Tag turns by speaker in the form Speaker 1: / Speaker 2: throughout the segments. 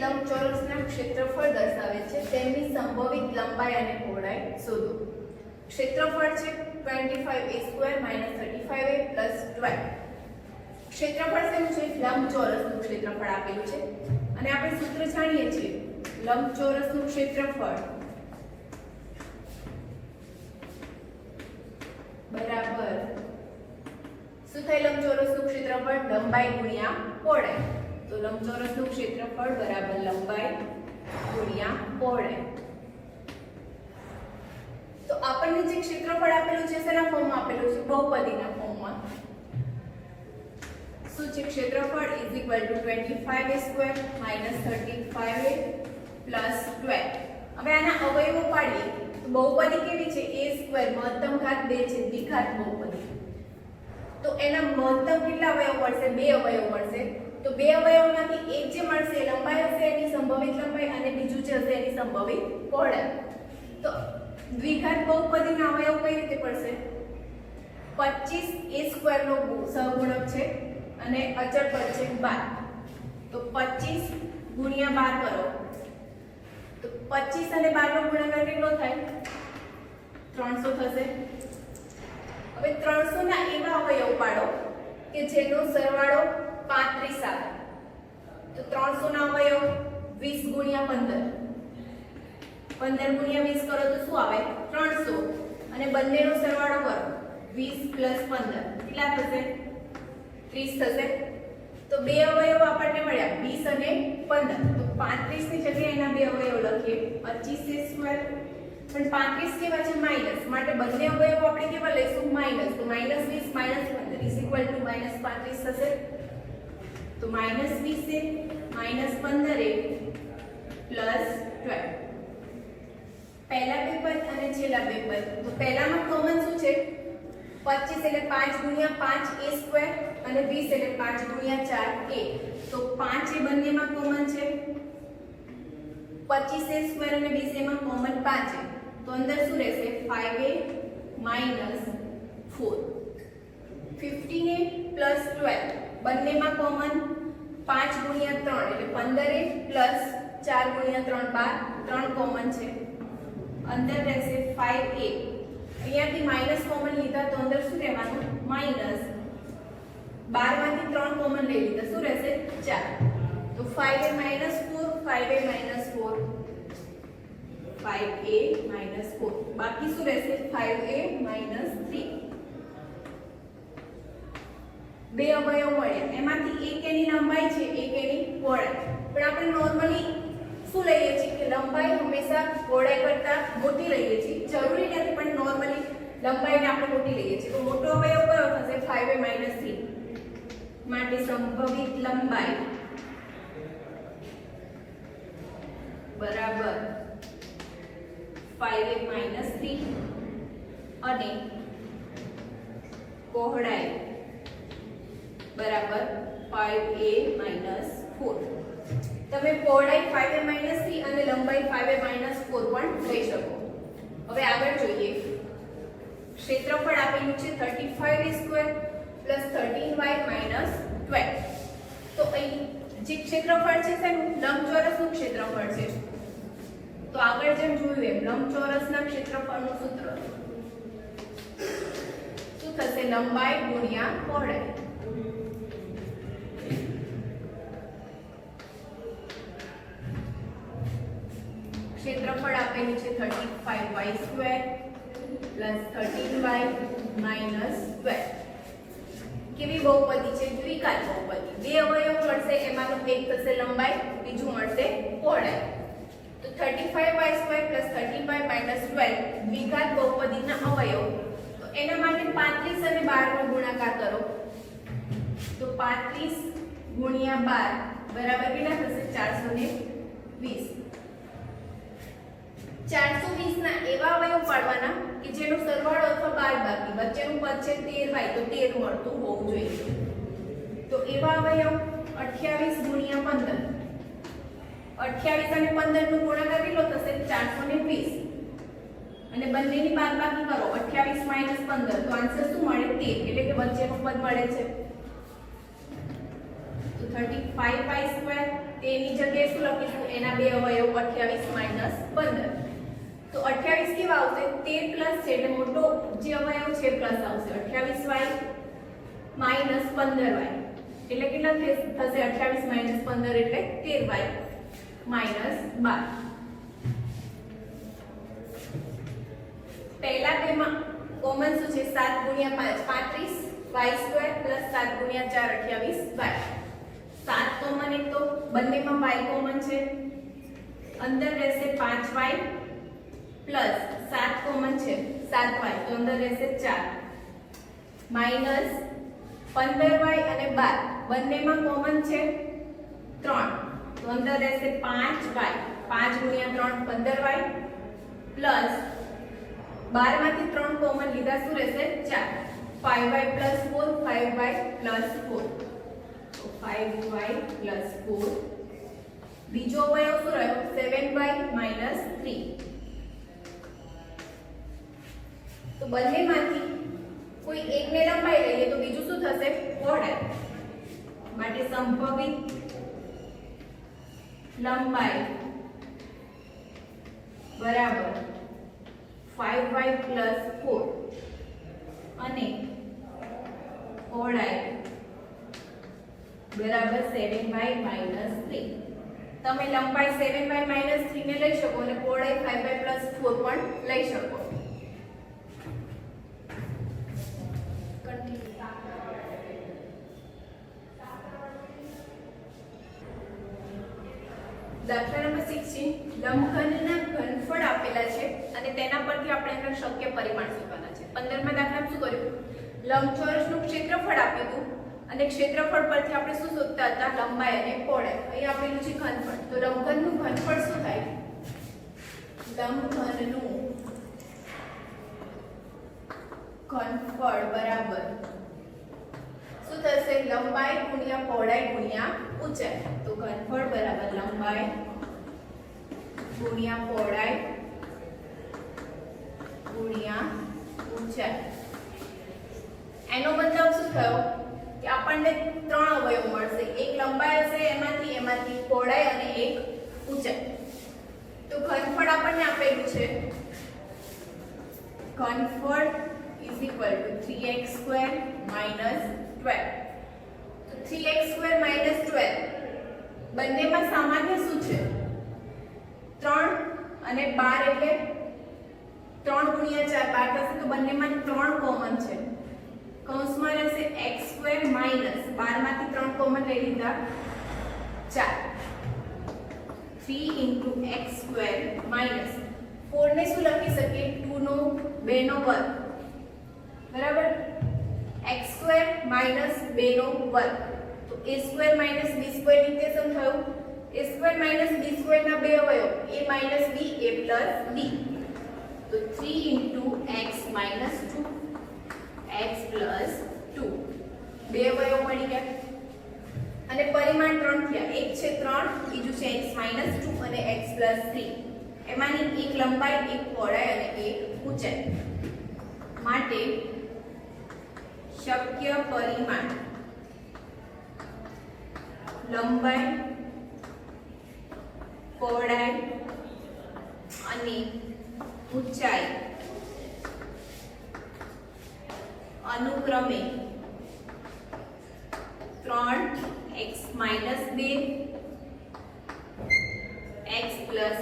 Speaker 1: લંબચોરસના ક્ષેત્રફળ દર્શાવે છે તેમની સંભવિત લંબાઈ અને પહોળાઈ શોધો. ક્ષેત્રફળ છે 25a² - 35a + 12. ક્ષેત્રફળ શેનું છે? લંબચોરસનું ક્ષેત્રફળ આપેલું છે અને આપણે સૂત્ર જાણીએ છીએ લંબચોરસનું ક્ષેત્રફળ બરાબર શું થાય? લંબચોરસનું ક્ષેત્રફળ લંબાઈ ગુણ્યા પહોળાઈ. તો લંબચોરસનું ક્ષેત્રફળ બરાબર લંબાઈ ગુણ્યા પહોળાઈ. તો આપણને જે ક્ષેત્રફળ આપેલું છે શેના ફોર્મમાં આપેલું છે? બહુપદીના ફોર્મમાં. શું છે? ક્ષેત્રફળ = 25a² - 35a + 12. હવે આના અવયવો પાડીએ તો બહુપદી કેવી છે? a² મહત્તમ ઘાત 2 છે, દ્વિઘાત બહુપદી. તો એના મહત્તમ કેટલા અવયવ મળશે? 2 અવયવ મળશે. તો 2 અવયવમાંથી એક જે મળશે એ લંબાઈ હશે, એની સંભવિત લંબાઈ, અને બીજું જે હશે એની સંભવિત પહોળાઈ. તો દ્વિઘાત બહુપદીના અવયવ કઈ રીતે પડશે? 25a² નો સહગુણક છે અને અચળ પદ છે 12. તો 25 ગુણ્યા 12 કરો તો 25 અને 12 નો ગુણાકાર કેટલો થાય? 300 થશે. હવે 300 ના એવા અવયવ પાડો કે જેનો સરવાળો 35 આવે. તો 300 ના અવયવ 20 ગુણ્યા 15. 15 ગુણ્યા 20 કરો તો શું આવે? 300. અને બંનેનો સરવાળો કરો 20 + 15 કેટલા થશે? 30 થશે. તો બે અવયવ આપણને મળ્યા 20 અને 15. તો 35 ની જગ્યાએ એના બે અવયવ લખીએ 25a². પણ 35 કેવા છે? માઈનસ, માટે બંને અવયવ આપણે કેવા લઈશું? માઈનસ. તો -20 - 15 = -35 થશે. તો -20a - 15a + 12. પહેલા બે પદ અને છેલ્લા બે પદ. તો પહેલામાં કોમન શું છે? 25 એટલે 5 ગુણ્યા 5a² અને 20 એટલે 5 ગુણ્યા 4a. તો 5 એ બંનેમાં કોમન છે. 25a² અને 20a માં કોમન 5 છે. તો અંદર શું રહેશે? 5a - 4. 15a + 12 બંનેમાં કોમન 5 ગુણ્યા 3 એટલે 15a + 4 ગુણ્યા 3 12. 3 કોમન છે. અંદર રહેશે 5a. અહીંયાથી માઈનસ કોમન લીધા તો અંદર શું રહેવાનું? માઈનસ. 12 માંથી 3 કોમન લઈ લીધા, શું રહેશે? 4. તો 5a - 4 5a - 4 5a - 4. બાકી શું રહેશે? 5a - 3. બે અવયવ મળ્યા, એમાંથી એક એની લંબાઈ છે, એક એની પહોળાઈ. પણ આપણે નોર્મલી શું લઈએ છીએ કે લંબાઈ હંમેશા પહોળાઈ કરતા મોટી લઈએ છીએ. જરૂરી નથી, પણ નોર્મલી લંબાઈને આપણે મોટી લઈએ છીએ. તો મોટો અવયવ કયો થશે? 5a - 3. માટે સંભવિત લંબાઈ બરાબર 5a - 3 અને પહોળાઈ બરાબર 5a - 4. તમે પહોળાઈ 5a - 3 અને લંબાઈ 5a - 4 પણ લઈ શકો. હવે આગળ જોઈએ. ક્ષેત્રફળ આપેલું છે 35a² + 13y - 12. તો અહીં જે ક્ષેત્રફળ છે તેનું લંબચોરસનું ક્ષેત્રફળ છે. તો આગળ જેમ જોયું એમ લંબચોરસના ક્ષેત્રફળનું સૂત્ર શું થશે? લંબાઈ ગુણ્યા પહોળાઈ. ક્ષેત્રફળ આપેલું છે 35y² + 13y - 12. કેવી બહુપદી છે? દ્વિઘાત બહુપદી. બે અવયવ મળશે, એમાંનો એક થશે લંબાઈ, બીજું મળશે પહોળાઈ. તો 35y² + 13y - 12 દ્વિઘાત બહુપદીના અવયવ. તો એના માટે 35 અને 12 નો ગુણાકાર કરો. તો 35 ગુણ્યા 12 બરાબર કેટલા થશે? 420. 420 ના એવા અવયવ પાડવાના કે જેનો સરવાળો અથવા બાદબાકી વચ્ચેનું પદ છે 13y, તો 13 મળતું હોવું જોઈએ. તો એવા અવયવ 28 ગુણ્યા 15. 28 અને 15 નો ગુણાકાર કેટલો થશે? 420. અને બંનેની બાદબાકી કરો 28 - 15. તો આન્સર શું મળે? 13. એટલે કે વચ્ચેનું પદ મળે છે. તો 35y² તેની જગ્યાએ શું લખીશું? એના બે અવયવ 28 માઈનસ 15. તો 28 કેવા આવશે? 13 પ્લસ છે એટલે મોટો જે અવયવ છે પ્લસ આવશે. 28y માઈનસ 15y એટલે કેટલા થશે? 28 માઈનસ 15 એટલે 13y માઈનસ 12. પહેલા બેમાં કોમન શું છે? 7 ગુણ્યા 5 35y² પ્લસ 7 ગુણ્યા 4 28y. 7 કોમન એક તો બંનેમાં y કોમન છે, અંદર રહેશે 5y પ્લસ 7 કોમન છે 7y તો અંદર રહેશે 4 માઈનસ 15y અને 12 બંનેમાં કોમન છે 3 તો અંદર રહેશે 5y. 5 ગુણ્યા 3 15y પ્લસ 12 માંથી 3 કોમન લીધા શું રહેશે? 4 5y પ્લસ 4 5y પ્લસ 4 તો 5y પ્લસ 4. બીજો અવયવ શું રહ્યો? 7y minus 3. તો બંનેમાંથી કોઈ એકને લંબાઈ લઈએ તો બીજું શું થશે? પહોળાઈ. માટે સંભવિત લંબાઈ બરાબર 5y પ્લસ 4 અને પહોળાઈ બરાબર 7y માઈનસ 3. તમે લંબાઈ 7y માઈનસ 3 ને લઈ શકો અને પહોળાઈ 5y પ્લસ 4 પણ લઈ શકો. દાખલા નંબર 16 લંબઘનના ઘનફળ આપેલા છે અને તેના પરથી આપણે એના શક્ય પરિમાણ શોધવાના છે. 15મા દાખલામાં શું કર્યું? લંબચોરસનું ક્ષેત્રફળ આપ્યું હતું અને ક્ષેત્રફળ પરથી આપણે શું શોધતા હતા? લંબાઈ અને પહોળાઈ. અહીં આપેલું છે ઘનફળ. તો લંબઘનનું ઘનફળ શું થાય? લંબઘનનું ઘનફળ બરાબર શું થશે? લંબાઈ ગુણ્યા પહોળાઈ ગુણ્યા ઊંચાઈ. તો ઘનફળ બરાબર લંબાઈ ગુણ્યા પહોળાઈ ગુણ્યા ઊંચાઈ. એનો મતલબ શું થયો? કે આપણને 3 અવયવ મળશે. એક લંબાઈ હશે એમાંથી પહોળાઈ અને એક ઊંચાઈ. તો ઘનફળ આપણને આપેલું છે ઘનફળ is equal to 3x² minus 12. તો 3x² minus 12 બંનેમાં સામાન્ય શું છે? 3 અને 12 એટલે 3 ગુણ્યા 4 12 થશે તો બંનેમાં 3 કોમન છે. કૌંસમાં રહેશે x² માઈનસ 12 માંથી 3 કોમન લઈ લીધા 4 3 into x² માઈનસ 4 ને શું લખી શકીએ? 2 નો 2 નો વર્ગ બરાબર x² માઈનસ 2 નો વર્ગ. તો a² માઈનસ b² નિકેશન થયું. a² માઈનસ b² ના બે અવયવ a minus b a plus b. તો 3 into x minus 2 x plus 2 બે અવયવ મળી ગયા અને પરિમાણ 3 થયા. એક છે 3, બીજું છે x માઈનસ 2 અને x પ્લસ 3. એમાંની એક લંબાઈ, એક પહોળાઈ અને એક ઊંચાઈ. માટે શક્ય પરિમાણ લંબાઈ, પહોળાઈ અને ઊંચાઈ અનુક્રમે 3 x માઈનસ 2 x પ્લસ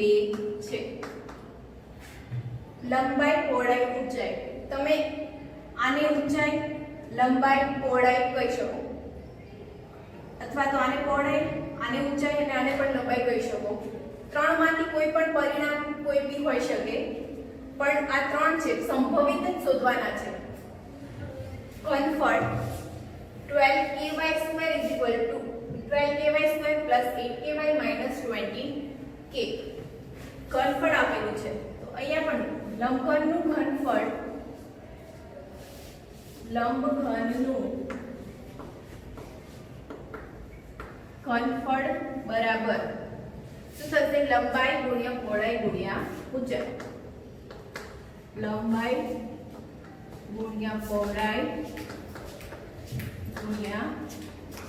Speaker 1: 2 છે. લંબાઈ, પહોળાઈ, ઊંચાઈ. તમે આને ઊંચાઈ, લંબાઈ, પહોળાઈ કહી શકો અથવા તો આને પહોળાઈ, આને ઊંચાઈ અને આને પણ લંબાઈ કહી શકો. 3 માંથી કોઈ પણ પરિણામ કોઈ બી હોઈ શકે પણ આ 3 છે સંભવિત જ શોધવાના છે. ઘનફળ 12ky² is equal to 12ky² plus 8ky minus 20k. ઘનફળ આપેલું છે તો અહીંયા પણ લંબઘનનું ઘનફળ બરાબર શું થશે? લંબાઈ ગુણ્યા પહોળાઈ ગુણ્યા ઊંચાઈ. લંબાઈ ગુણ્યા પહોળાઈ ગુણ્યા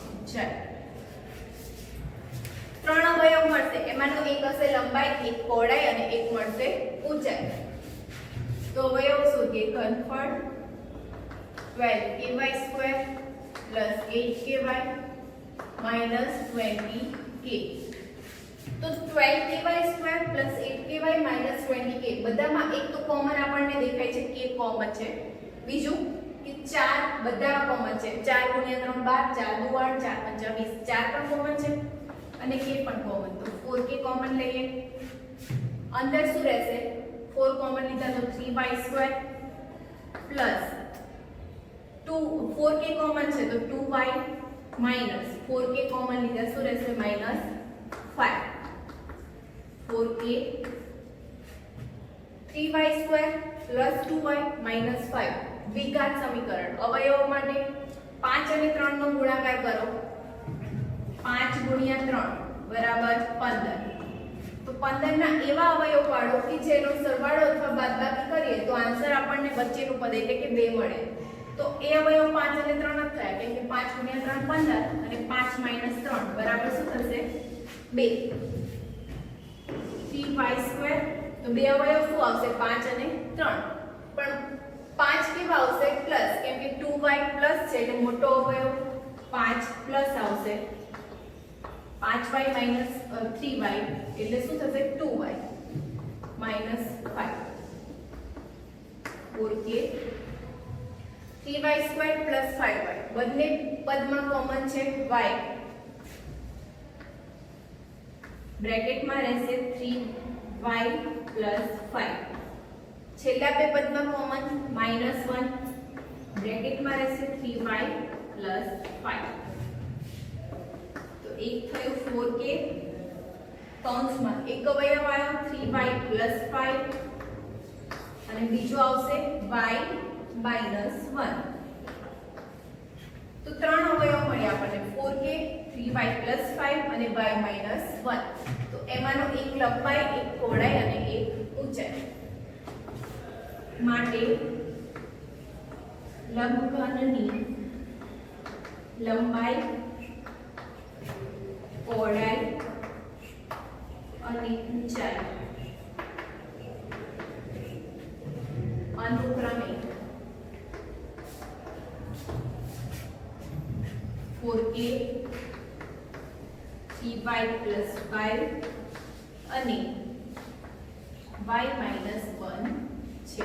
Speaker 1: ઊંચાઈ. ત્રણ અવયવ મળશે, એમાંનો એક હશે લંબાઈ, એક પહોળાઈ અને એક મળશે ઊંચાઈ. તો અવયવ શોધીએ. ઘનફળ 12ky² plus 8ky minus 20k. તો 12ky² plus 8ky minus 20k બધામાં એક તો કોમન આપણને દેખાય છે, k કોમન છે. બીજું કે 4 બધા કોમન છે. 4 × 3 12, 4 દુ 8, 4 5 20, 4 પણ કોમન છે અને k પણ કોમન. તો 4k કોમન લઈએ. અંદર શું રહેશે? 4 કોમન લીધા તો 3y² plus 4k કોમન છે તો 2y minus 4k કોમન લીધા શું રહેશે? minus 5. 4k 3y² plus 2y minus 5 દ્વિઘાત સમીકરણ. અવયવો માટે 5 અને 3 નો ગુણાકાર કરો. 5 × 3 બરાબર 15. તો 15 ના એવા અવયવ પાડો કે જેનો સરવાળો અથવા બાદબાકી કરીએ તો આન્સર આપણને વચ્ચેનું પદ એટલે કે 2 મળે. તો એ અવયવ 5 અને 3 જ થાય, કેમ કે 5 × 3 15 અને 5 - 3 બરાબર શું થશે? 2. 3y² તો બે અવયવ શું આવશે? 5 અને 3. પણ 5 કેવા આવશે? પ્લસ, કેમ કે 2y પ્લસ છે એટલે મોટો અવયવ 5 પ્લસ આવશે. 5y minus 3y એટલે શું થશે? 2y minus 5. 4k 3y² plus 5y બંને પદમાં કોમન છે y. બ્રેકેટમાં રહેશે 3y plus 5. છેલ્લા બે પદમાં કોમન -1 બ્રેકેટમાં રહેશે 3y plus 5. તો એક થયું 4k કૌંસમાં એક અવયવ આવ્યો 3y plus 5 અને બીજો આવશે y -1. તો ત્રણ અવયવ મળ્યા આપણને 4k 3y plus 5 અને y -1. તો એમાંનો એક લંબાઈ, એક પહોળાઈ અને એક ઊંચાઈ. માટે લંબઘનની લંબાઈ, પહોળાઈ અને ઊંચાઈ અનુક્રમે 4k 3y plus 5 અને y -1 છે.